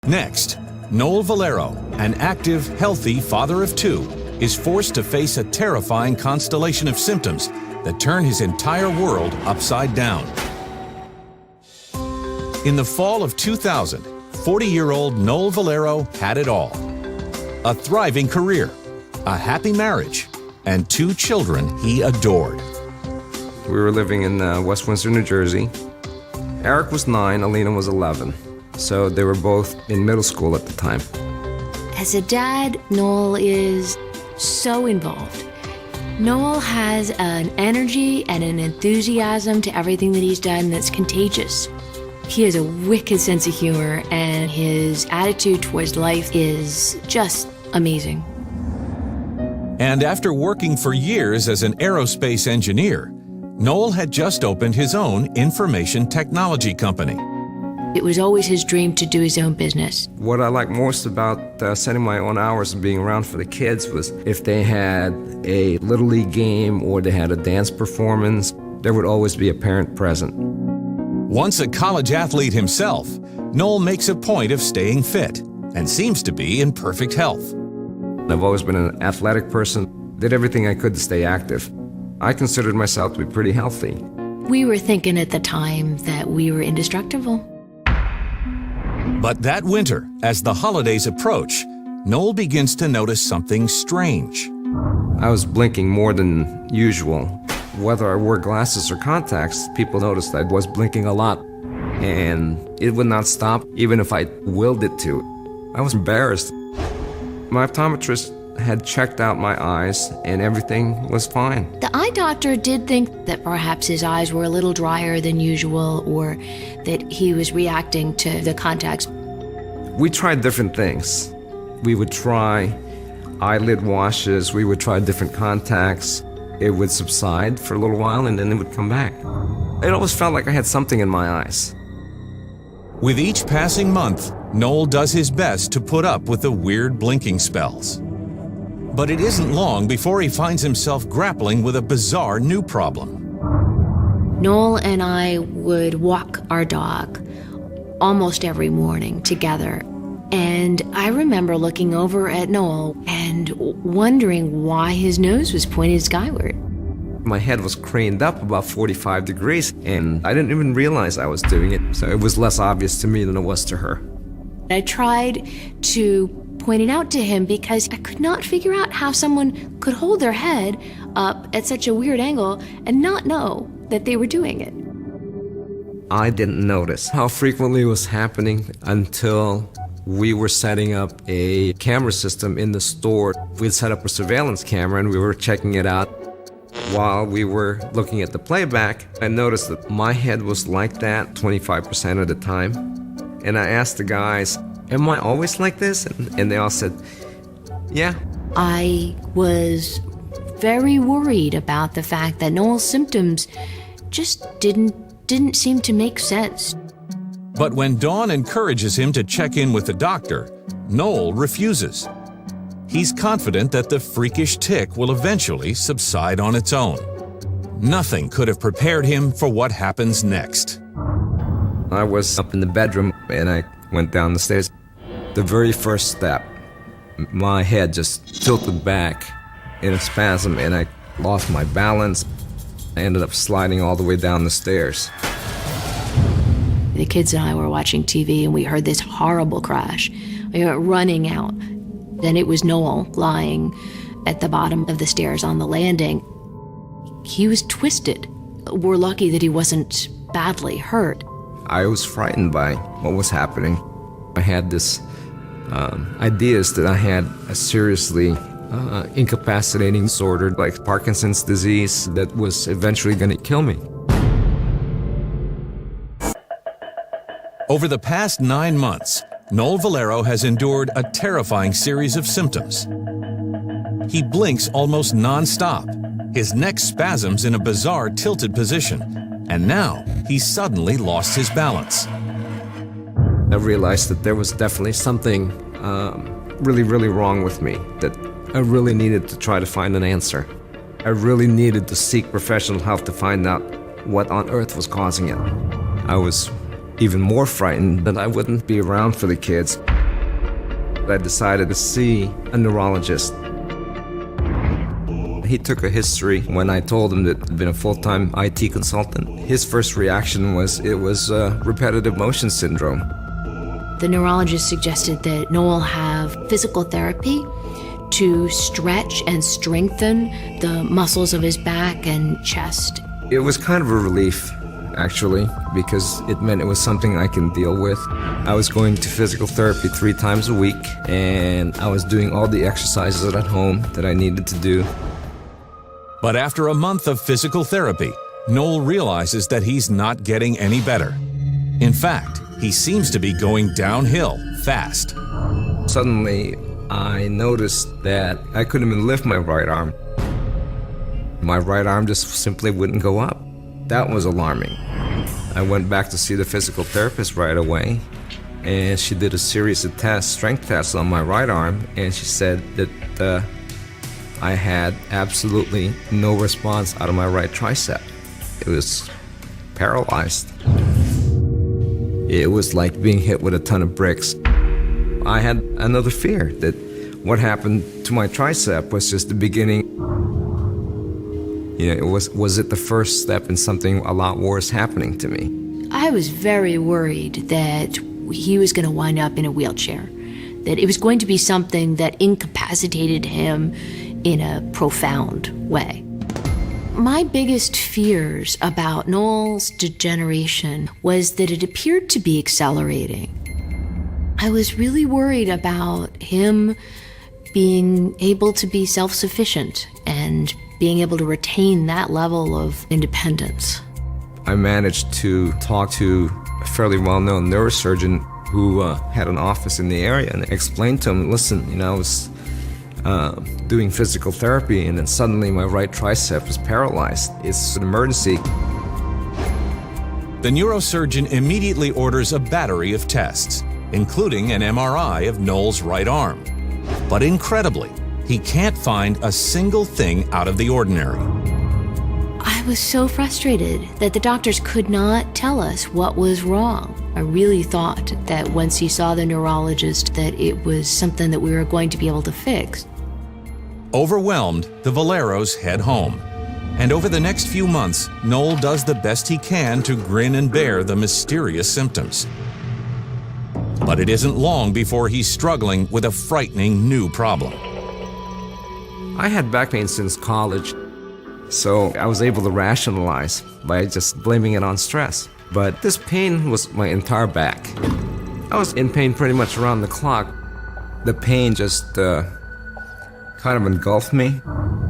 Next, Noel Valero, an active, healthy father of two, is forced to face a terrifying constellation of symptoms that turn his entire world upside down. In the fall of 2000, 40-year-old Noel Valero had it all. A thriving career, a happy marriage, and two children he adored. We were living in West Windsor, New Jersey. Eric was 9, Alina was 11. So they were both in middle school at the time. As a dad, Noel is so involved. Noel has an energy and an enthusiasm to everything that he's done that's contagious. He has a wicked sense of humor, and his attitude towards life is just amazing. And after working for years as an aerospace engineer, Noel had just opened his own information technology company. It was always his dream to do his own business. What I like most about setting my own hours and being around for the kids was if they had a Little League game or they had a dance performance, there would always be a parent present. Once a college athlete himself, Noel makes a point of staying fit and seems to be in perfect health. I've always been an athletic person, did everything I could to stay active. I considered myself to be pretty healthy. We were thinking at the time that we were indestructible. But that winter, as the holidays approach, Noel begins to notice something strange. I was blinking more than usual. Whether I wore glasses or contacts, people noticed I was blinking a lot. And it would not stop, even if I willed it to. I was embarrassed. My optometrist had checked out my eyes, and everything was fine. The eye doctor did think that perhaps his eyes were a little drier than usual, or that he was reacting to the contacts. We tried different things. We would try eyelid washes, we would try different contacts. It would subside for a little while, and then it would come back. It always felt like I had something in my eyes. With each passing month, Noel does his best to put up with the weird blinking spells. But it isn't long before he finds himself grappling with a bizarre new problem. Noel and I would walk our dog almost every morning together. And I remember looking over at Noel and wondering why his nose was pointed skyward. My head was craned up about 45 degrees, and I didn't even realize I was doing it, so it was less obvious to me than it was to her. I tried to point it out to him because I could not figure out how someone could hold their head up at such a weird angle and not know that they were doing it. I didn't notice how frequently it was happening until we were setting up a camera system in the store. We'd set up a surveillance camera and we were checking it out. While we were looking at the playback, I noticed that my head was like that 25% of the time. And I asked the guys, am I always like this? And they all said, yeah. I was very worried about the fact that Noel's symptoms just didn't seem to make sense. But when Dawn encourages him to check in with the doctor, Noel refuses. He's confident that the freakish tic will eventually subside on its own. Nothing could have prepared him for what happens next. I was up in the bedroom and I went down the stairs. The very first step, my head just tilted back in a spasm and I lost my balance. I ended up sliding all the way down the stairs. The kids and I were watching TV and we heard this horrible crash. We went running out. Then it was Noel lying at the bottom of the stairs on the landing. He was twisted. We're lucky that he wasn't badly hurt. I was frightened by what was happening. I had this ideas that I had a seriously incapacitating disorder like Parkinson's disease that was eventually going to kill me. Over the past 9 months, Noel Valero has endured a terrifying series of symptoms. He blinks almost non-stop. His neck spasms in a bizarre tilted position. And now, he's suddenly lost his balance. I realized that there was definitely something really, really wrong with me, that I really needed to try to find an answer. I really needed to seek professional help to find out what on earth was causing it. I was even more frightened that I wouldn't be around for the kids. I decided to see a neurologist. He took a history when I told him that I'd been a full-time IT consultant. His first reaction was it was repetitive motion syndrome. The neurologist suggested that Noel have physical therapy to stretch and strengthen the muscles of his back and chest. It was kind of a relief, actually, because it meant it was something I can deal with. I was going to physical therapy 3 times a week, and I was doing all the exercises at home that I needed to do. But after a month of physical therapy, Noel realizes that he's not getting any better. In fact, he seems to be going downhill fast. Suddenly, I noticed that I couldn't even lift my right arm. My right arm just simply wouldn't go up. That was alarming. I went back to see the physical therapist right away, and she did a series of tests, strength tests on my right arm, and she said that I had absolutely no response out of my right tricep. It was paralyzed. It was like being hit with a ton of bricks. I had another fear that what happened to my tricep was just the beginning. You know, was it the first step in something a lot worse happening to me? I was very worried that he was going to wind up in a wheelchair, that it was going to be something that incapacitated him in a profound way. My biggest fears about Noel's degeneration was that it appeared to be accelerating. I was really worried about him being able to be self-sufficient and being able to retain that level of independence. I managed to talk to a fairly well-known neurosurgeon who had an office in the area and explained to him, listen, you know, I was doing physical therapy and then suddenly my right tricep is paralyzed. It's an emergency. The neurosurgeon immediately orders a battery of tests, including an MRI of Noel's right arm. But incredibly, he can't find a single thing out of the ordinary. I was so frustrated that the doctors could not tell us what was wrong. I really thought that once he saw the neurologist that it was something that we were going to be able to fix. Overwhelmed, the Valeros head home. And over the next few months, Noel does the best he can to grin and bear the mysterious symptoms. But it isn't long before he's struggling with a frightening new problem. I had back pain since college, so I was able to rationalize by just blaming it on stress. But this pain was my entire back. I was in pain pretty much around the clock. The pain just kind of engulfed me.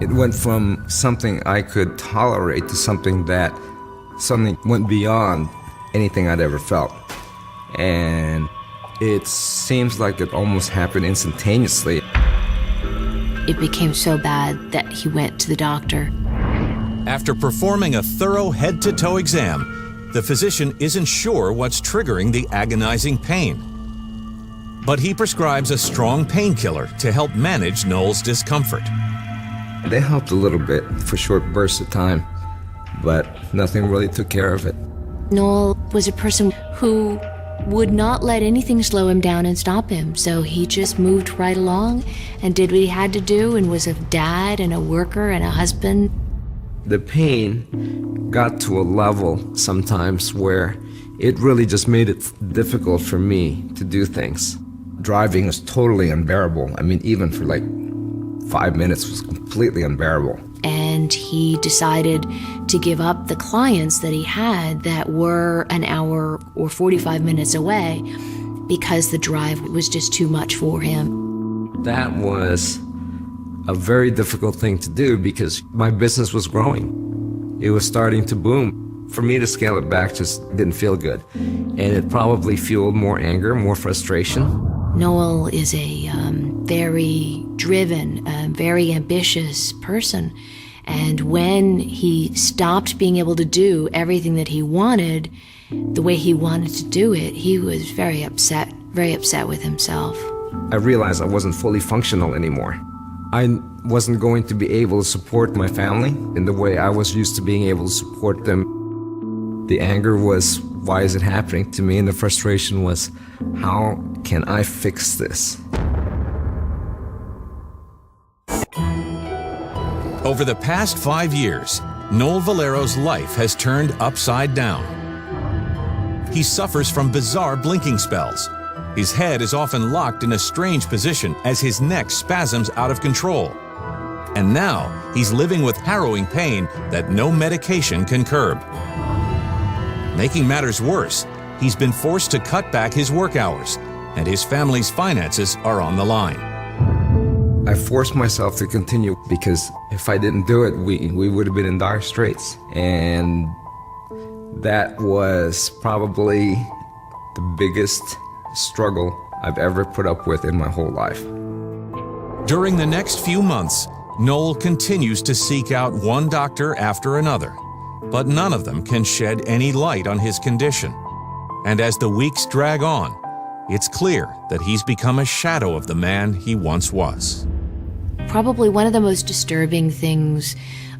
It went from something I could tolerate to something that suddenly went beyond anything I'd ever felt. And it seems like it almost happened instantaneously. It became so bad that he went to the doctor. After performing a thorough head-to-toe exam, the physician isn't sure what's triggering the agonizing pain. But he prescribes a strong painkiller to help manage Noel's discomfort. They helped a little bit for short bursts of time, but nothing really took care of it. Noel was a person who would not let anything slow him down and stop him, so he just moved right along and did what he had to do and was a dad and a worker and a husband. The pain got to a level sometimes where it really just made it difficult for me to do things. Driving was totally unbearable. I mean, even for like 5 minutes was completely unbearable. And he decided to give up the clients that he had that were an hour or 45 minutes away because the drive was just too much for him. That was a very difficult thing to do because my business was growing. It was starting to boom. For me to scale it back just didn't feel good. And it probably fueled more anger, more frustration. Noel is a very driven, very ambitious person. And when he stopped being able to do everything that he wanted, the way he wanted to do it, he was very upset with himself. I realized I wasn't fully functional anymore. I wasn't going to be able to support my family in the way I was used to being able to support them. The anger was, why is it happening to me? And the frustration was, how can I fix this? Over the past 5 years, Noel Valero's life has turned upside down. He suffers from bizarre blinking spells. His head is often locked in a strange position as his neck spasms out of control. And now, he's living with harrowing pain that no medication can curb. Making matters worse, he's been forced to cut back his work hours, and his family's finances are on the line. I forced myself to continue because if I didn't do it, we would have been in dire straits. And that was probably the biggest struggle I've ever put up with in my whole life. During the next few months, Noel continues to seek out one doctor after another, but none of them can shed any light on his condition. And as the weeks drag on, it's clear that he's become a shadow of the man he once was. Probably one of the most disturbing things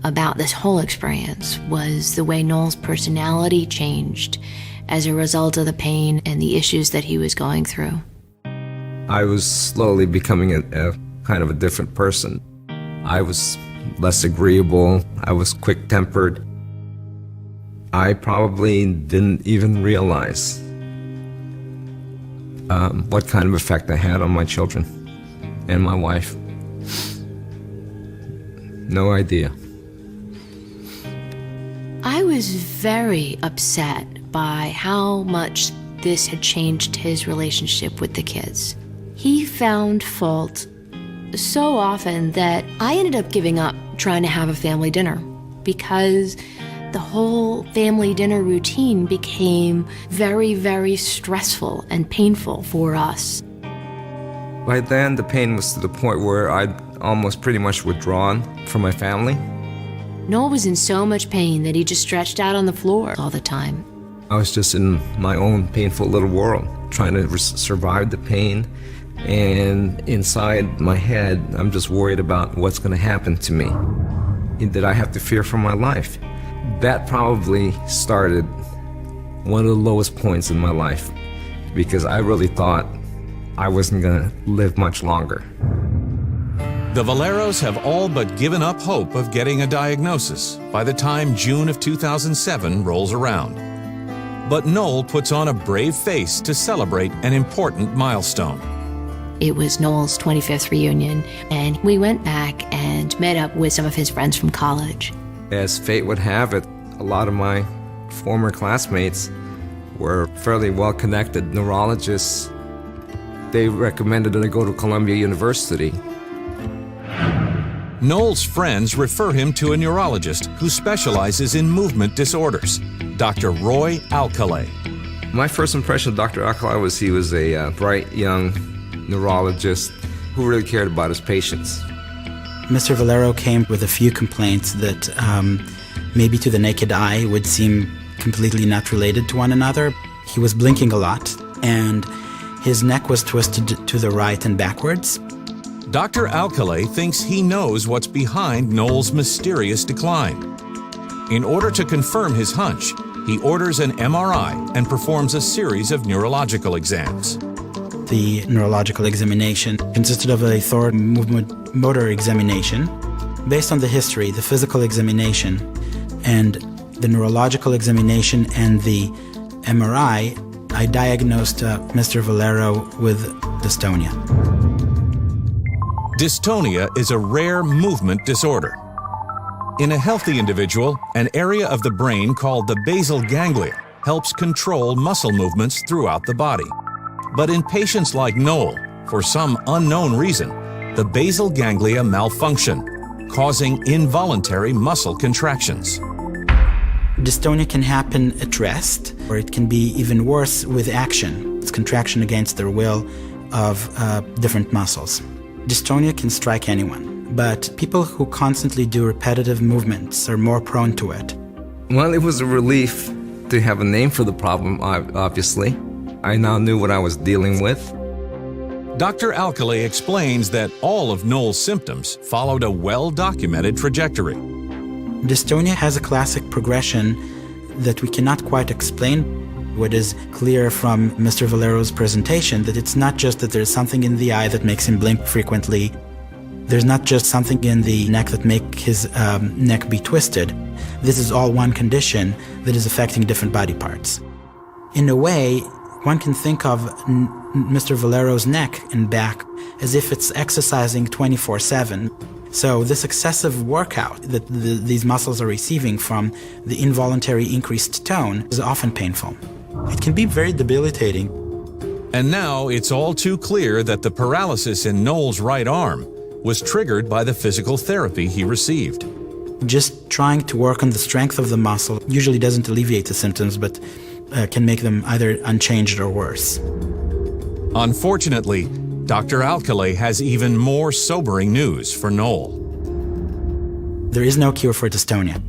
about this whole experience was the way Noel's personality changed as a result of the pain and the issues that he was going through. I was slowly becoming a kind of a different person. I was less agreeable. I was quick-tempered. I probably didn't even realize what kind of effect I had on my children and my wife. No idea. I was very upset by how much this had changed his relationship with the kids. He found fault so often that I ended up giving up trying to have a family dinner because the whole family dinner routine became very, very stressful and painful for us. By then, the pain was to the point where I'd almost pretty much withdrawn from my family. Noel was in so much pain that he just stretched out on the floor all the time. I was just in my own painful little world, trying to survive the pain. And inside my head, I'm just worried about what's going to happen to me. Did I have to fear for my life? That probably started one of the lowest points in my life because I really thought I wasn't going to live much longer. The Valeros have all but given up hope of getting a diagnosis by the time June of 2007 rolls around. But Noel puts on a brave face to celebrate an important milestone. It was Noel's 25th reunion, and we went back and met up with some of his friends from college. As fate would have it, a lot of my former classmates were fairly well-connected neurologists. They recommended that I go to Columbia University. Noel's friends refer him to a neurologist who specializes in movement disorders, Dr. Roy Alcalay. My first impression of Dr. Alcalay was he was a bright young neurologist who really cared about his patients. Mr. Valero came with a few complaints that maybe to the naked eye would seem completely not related to one another. He was blinking a lot, and his neck was twisted to the right and backwards. Dr. Alcalay thinks he knows what's behind Noel's mysterious decline. In order to confirm his hunch, he orders an MRI and performs a series of neurological exams. The neurological examination consisted of a thorough movement motor examination. Based on the history, the physical examination, and the neurological examination and the MRI, I diagnosed Mr. Valero with dystonia. Dystonia is a rare movement disorder. In a healthy individual, an area of the brain called the basal ganglia helps control muscle movements throughout the body. But in patients like Noel, for some unknown reason, the basal ganglia malfunction, causing involuntary muscle contractions. Dystonia can happen at rest, or it can be even worse with action. It's contraction against their will of different muscles. Dystonia can strike anyone, but people who constantly do repetitive movements are more prone to it. Well, it was a relief to have a name for the problem, obviously. I now knew what I was dealing with. Dr. Alcalay explains that all of Noel's symptoms followed a well-documented trajectory. Dystonia has a classic progression that we cannot quite explain. What is clear from Mr. Valero's presentation that it's not just that there's something in the eye that makes him blink frequently. There's not just something in the neck that make his neck be twisted. This is all one condition that is affecting different body parts. In a way, one can think of Mr. Valero's neck and back as if it's exercising 24/7. So this excessive workout that these muscles are receiving from the involuntary increased tone is often painful. It can be very debilitating. And now it's all too clear that the paralysis in Noel's right arm was triggered by the physical therapy he received. Just trying to work on the strength of the muscle usually doesn't alleviate the symptoms, but can make them either unchanged or worse. Unfortunately, Dr. Alcalay has even more sobering news for Noel. There is no cure for dystonia.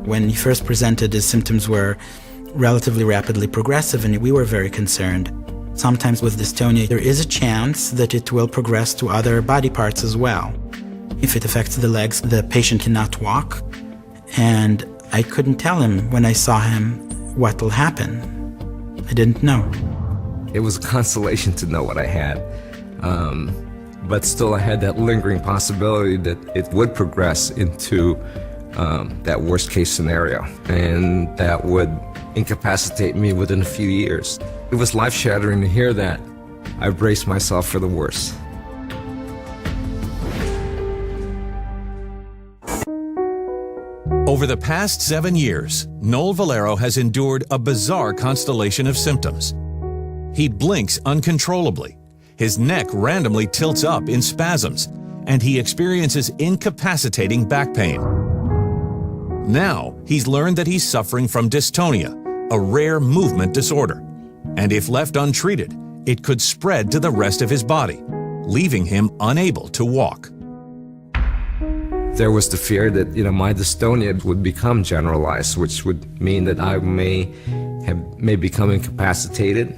When he first presented, his symptoms were relatively rapidly progressive, and we were very concerned. Sometimes with dystonia, there is a chance that it will progress to other body parts as well. If it affects the legs, the patient cannot walk, and I couldn't tell him when I saw him what will happen. I didn't know. It was a consolation to know what I had, but still I had that lingering possibility that it would progress into that worst case scenario, and that would incapacitate me within a few years. It was life-shattering to hear that. I braced myself for the worst. Over the past 7 years, Noel Valero has endured a bizarre constellation of symptoms. He blinks uncontrollably, his neck randomly tilts up in spasms, and he experiences incapacitating back pain. Now, he's learned that he's suffering from dystonia, a rare movement disorder, and if left untreated, it could spread to the rest of his body, leaving him unable to walk. There was the fear that, my dystonia would become generalized, which would mean that I may become incapacitated.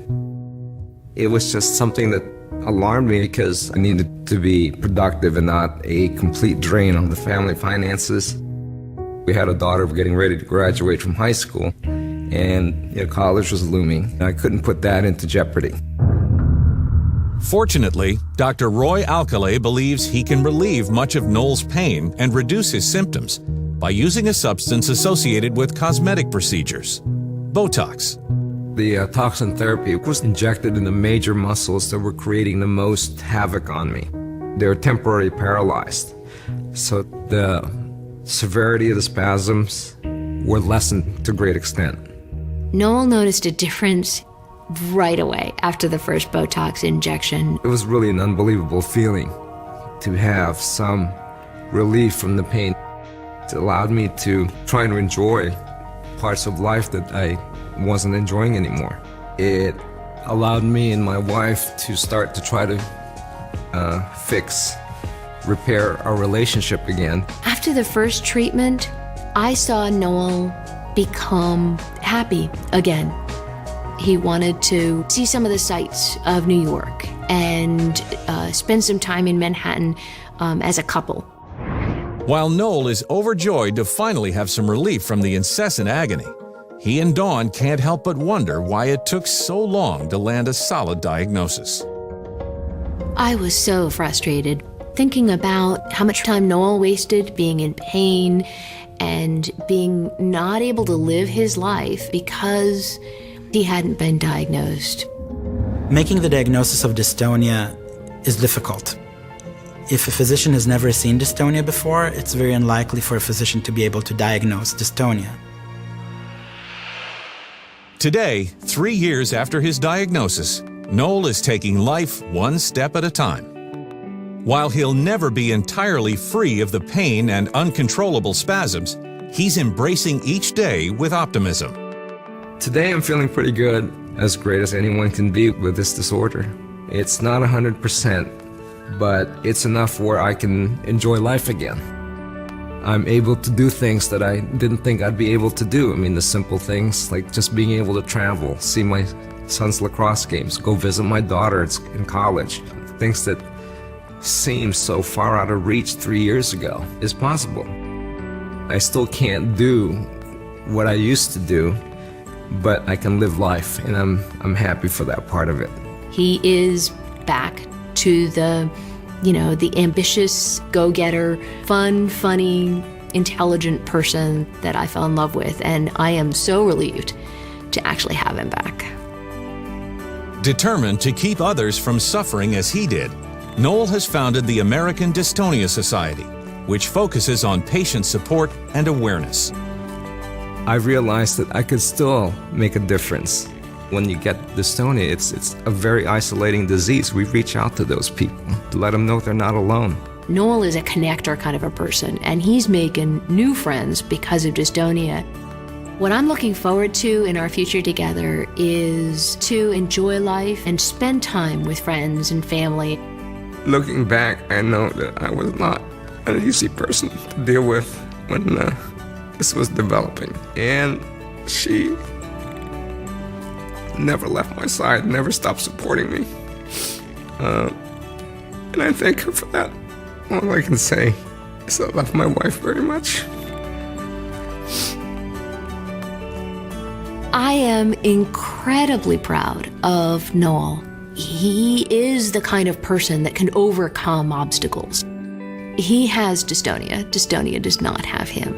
It was just something that alarmed me because I needed to be productive and not a complete drain on the family finances. We had a daughter getting ready to graduate from high school, and college was looming. I couldn't put that into jeopardy. Fortunately, Dr. Roy Alcalay believes he can relieve much of Noel's pain and reduce his symptoms by using a substance associated with cosmetic procedures, Botox. The toxin therapy was injected in the major muscles that were creating the most havoc on me. They were temporarily paralyzed. So the severity of the spasms were lessened to a great extent. Noel noticed a difference right away after the first Botox injection. It was really an unbelievable feeling to have some relief from the pain. It allowed me to try and enjoy parts of life that I wasn't enjoying anymore. It allowed me and my wife to start to try to repair our relationship again. After the first treatment, I saw Noel become happy again. He wanted to see some of the sights of New York and spend some time in Manhattan as a couple. While Noel is overjoyed to finally have some relief from the incessant agony, he and Dawn can't help but wonder why it took so long to land a solid diagnosis. I was so frustrated, thinking about how much time Noel wasted being in pain and being not able to live his life because he hadn't been diagnosed. Making the diagnosis of dystonia is difficult. If a physician has never seen dystonia before, it's very unlikely for a physician to be able to diagnose dystonia. Today, 3 years after his diagnosis, Noel is taking life one step at a time. While he'll never be entirely free of the pain and uncontrollable spasms, he's embracing each day with optimism. Today I'm feeling pretty good, as great as anyone can be with this disorder. It's not 100%, but it's enough where I can enjoy life again. I'm able to do things that I didn't think I'd be able to do. I mean, the simple things like just being able to travel, see my son's lacrosse games, go visit my daughter in college. Things that seemed so far out of reach 3 years ago is possible. I still can't do what I used to do, but I can live life, and I'm happy for that part of it. He is back to the the ambitious, go-getter, fun, funny, intelligent person that I fell in love with. And I am so relieved to actually have him back. Determined to keep others from suffering as he did, Noel has founded the American Dystonia Society, which focuses on patient support and awareness. I realized that I could still make a difference. When you get dystonia, it's a very isolating disease. We reach out to those people to let them know they're not alone. Noel is a connector kind of a person, and he's making new friends because of dystonia. What I'm looking forward to in our future together is to enjoy life and spend time with friends and family. Looking back, I know that I was not an easy person to deal with when this was developing. And she never left my side, never stopped supporting me. And I thank her for that. All I can say is I love my wife very much. I am incredibly proud of Noel. He is the kind of person that can overcome obstacles. He has dystonia. Dystonia does not have him.